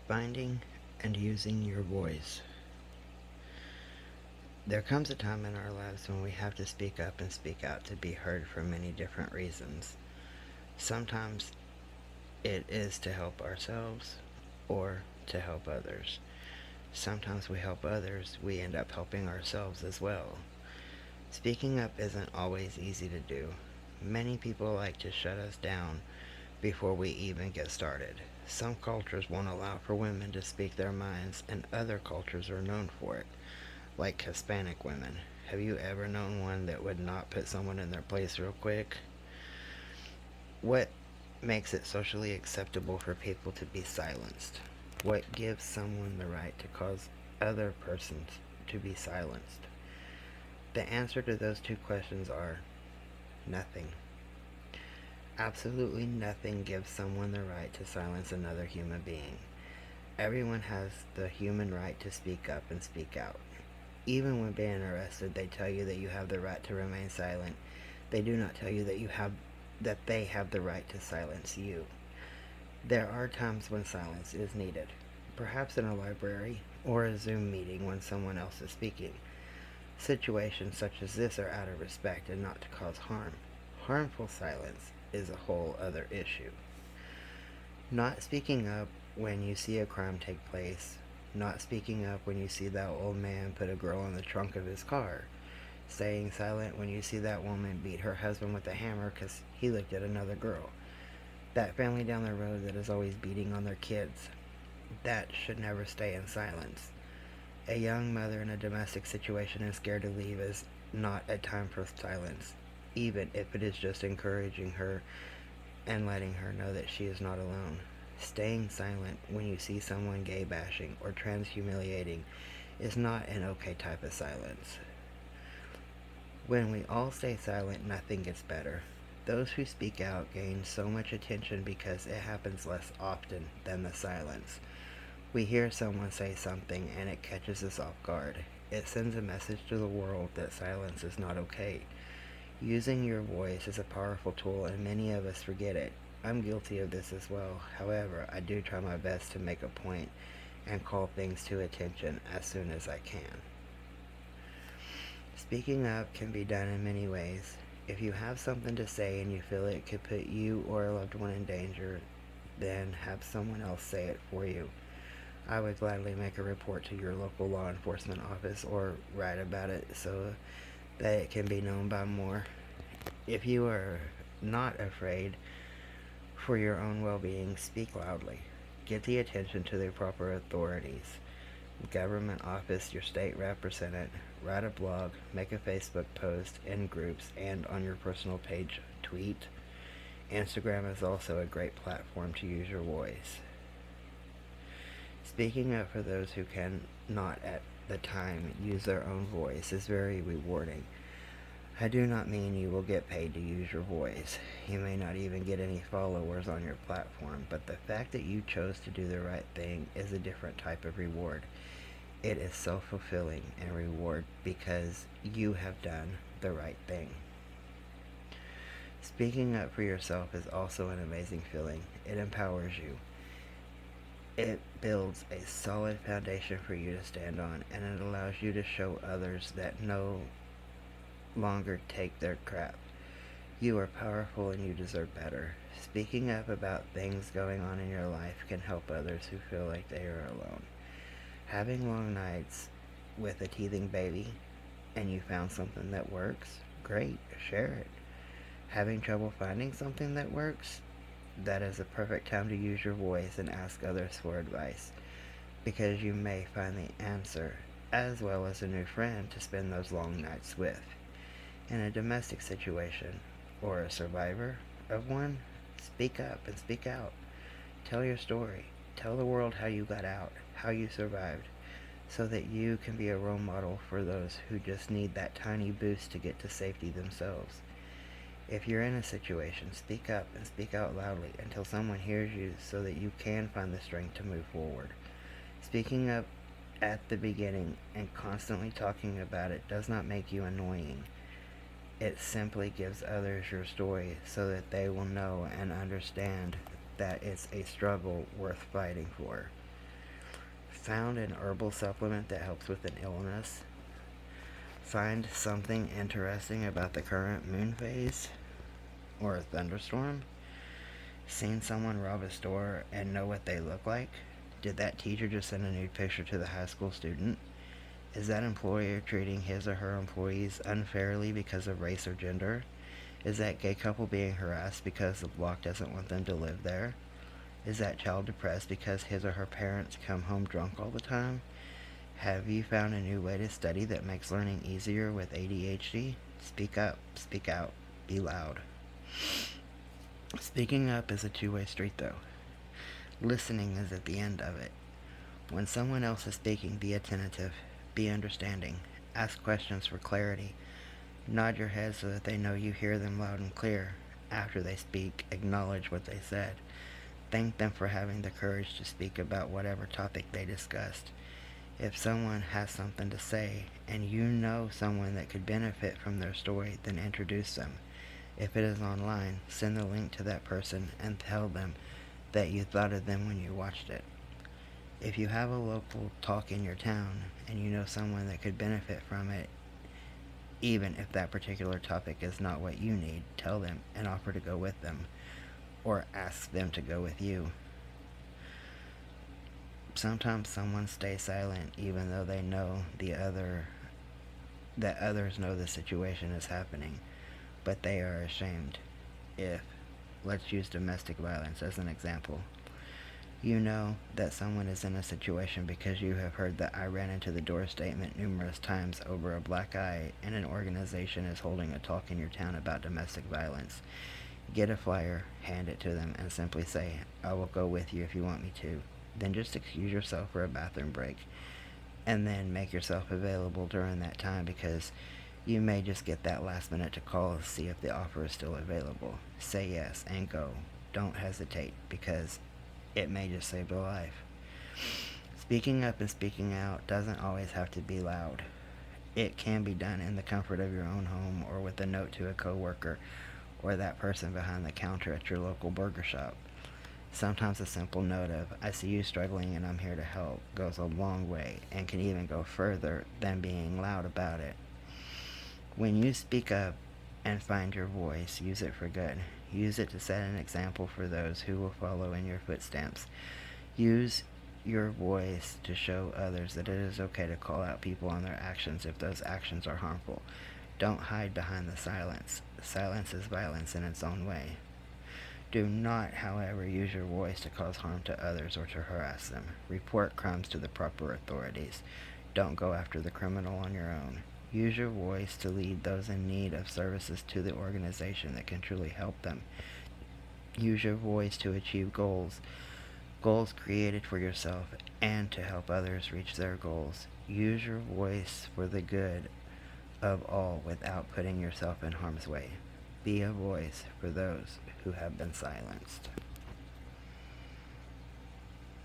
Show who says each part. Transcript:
Speaker 1: Finding and using your voice. There comes a time in our lives when we have to speak up and speak out to be heard for many different reasons. Sometimes it is to help ourselves or to help others. Sometimes we help others, we end up helping ourselves as well. Speaking up isn't always easy to do. Many people like to shut us down before we even get started. Some cultures won't allow for women to speak their minds, and other cultures are known for it, like Hispanic women. Have you ever known one that would not put someone in their place real quick? What makes it socially acceptable for people to be silenced? What gives someone the right to cause other persons to be silenced? The answer to those two questions are nothing. Absolutely nothing gives someone the right to silence another human being. Everyone has the human right to speak up and speak out. Even when being arrested, they tell you that you have the right to remain silent. They do not tell you that they have the right to silence you. There are times when silence is needed, perhaps in a library or a Zoom meeting when someone else is speaking. Situations such as this are out of respect and not to cause harm. Harmful silence is a whole other issue. Not speaking up when you see a crime take place. Not speaking up when you see that old man put a girl in the trunk of his car. Staying silent when you see that woman beat her husband with a hammer because he looked at another girl. That family down the road that is always beating on their kids. That should never stay in silence. A young mother in a domestic situation and scared to leave is not a time for silence, even if it is just encouraging her and letting her know that she is not alone. Staying silent when you see someone gay bashing or trans humiliating is not an okay type of silence. When we all stay silent, nothing gets better. Those who speak out gain so much attention because it happens less often than the silence. We hear someone say something and it catches us off guard. It sends a message to the world that silence is not okay. Using your voice is a powerful tool and many of us forget it. I'm guilty of this as well. However, I do try my best to make a point and call things to attention as soon as I can. Speaking up can be done in many ways. If you have something to say and you feel it could put you or a loved one in danger, then have someone else say it for you. I would gladly make a report to your local law enforcement office or write about it so that it can be known by more. If you are not afraid for your own well-being, speak loudly. Get the attention to the proper authorities. Government office, your state representative, write a blog, make a Facebook post in groups and on your personal page, tweet. Instagram is also a great platform to use your voice. Speaking up for those who cannot at the time use their own voice is very rewarding. I do not mean you will get paid to use your voice. You may not even get any followers on your platform, but the fact that you chose to do the right thing is a different type of reward. It is self-fulfilling and reward because you have done the right thing. Speaking up for yourself is also an amazing feeling. It empowers you. It builds a solid foundation for you to stand on, and it allows you to show others that no longer take their crap. You are powerful and you deserve better. Speaking up about things going on in your life can help others who feel like they are alone. Having long nights with a teething baby and you found something that works, great, share it. Having trouble finding something that works, that is a perfect time to use your voice and ask others for advice, because you may find the answer as well as a new friend to spend those long nights with. In a domestic situation or a survivor of one, speak up and speak out. Tell your story. Tell the world how you got out, how you survived, so that you can be a role model for those who just need that tiny boost to get to safety themselves. If you're in a situation, speak up and speak out loudly until someone hears you so that you can find the strength to move forward. Speaking up at the beginning and constantly talking about it does not make you annoying. It simply gives others your story so that they will know and understand that it's a struggle worth fighting for. Found an herbal supplement that helps with an illness. Find something interesting about the current moon phase or a thunderstorm. Seen someone rob a store and know what they look like? Did that teacher just send a nude picture to the high school student? Is that employer treating his or her employees unfairly because of race or gender? Is that gay couple being harassed because the block doesn't want them to live there? Is that child depressed because his or her parents come home drunk all the time? Have you found a new way to study that makes learning easier with ADHD? Speak up, speak out, be loud. Speaking up is a two-way street though. Listening is at the end of it. When someone else is speaking, be attentive, be understanding, ask questions for clarity, nod your head so that they know you hear them loud and clear. After they speak, acknowledge what they said. Thank them for having the courage to speak about whatever topic they discussed. If someone has something to say and you know someone that could benefit from their story, then introduce them. If it is online, send the link to that person and tell them that you thought of them when you watched it. If you have a local talk in your town and you know someone that could benefit from it, even if that particular topic is not what you need, tell them and offer to go with them, or ask them to go with you. Sometimes someone stays silent even though they know that others know the situation is happening, but they are ashamed. If, let's use domestic violence as an example. You know that someone is in a situation because you have heard the "I ran into the door" statement numerous times over a black eye, and an organization is holding a talk in your town about domestic violence. Get a flyer, hand it to them, and simply say, "I will go with you if you want me to." Then just excuse yourself for a bathroom break, and then make yourself available during that time because you may just get that last minute to call to see if the offer is still available. Say yes and go. Don't hesitate because it may just save a life. Speaking up and speaking out doesn't always have to be loud. It can be done in the comfort of your own home or with a note to a coworker or that person behind the counter at your local burger shop. Sometimes a simple note of "I see you struggling and I'm here to help" goes a long way and can even go further than being loud about it. When you speak up and find your voice, use it for good. Use it to set an example for those who will follow in your footsteps. Use your voice to show others that it is okay to call out people on their actions if those actions are harmful. Don't hide behind the silence. Silence is violence in its own way. Do not, however, use your voice to cause harm to others or to harass them. Report crimes to the proper authorities. Don't go after the criminal on your own. Use your voice to lead those in need of services to the organization that can truly help them. Use your voice to achieve goals created for yourself and to help others reach their goals. Use your voice for the good of all without putting yourself in harm's way. Be a voice for those who have been silenced.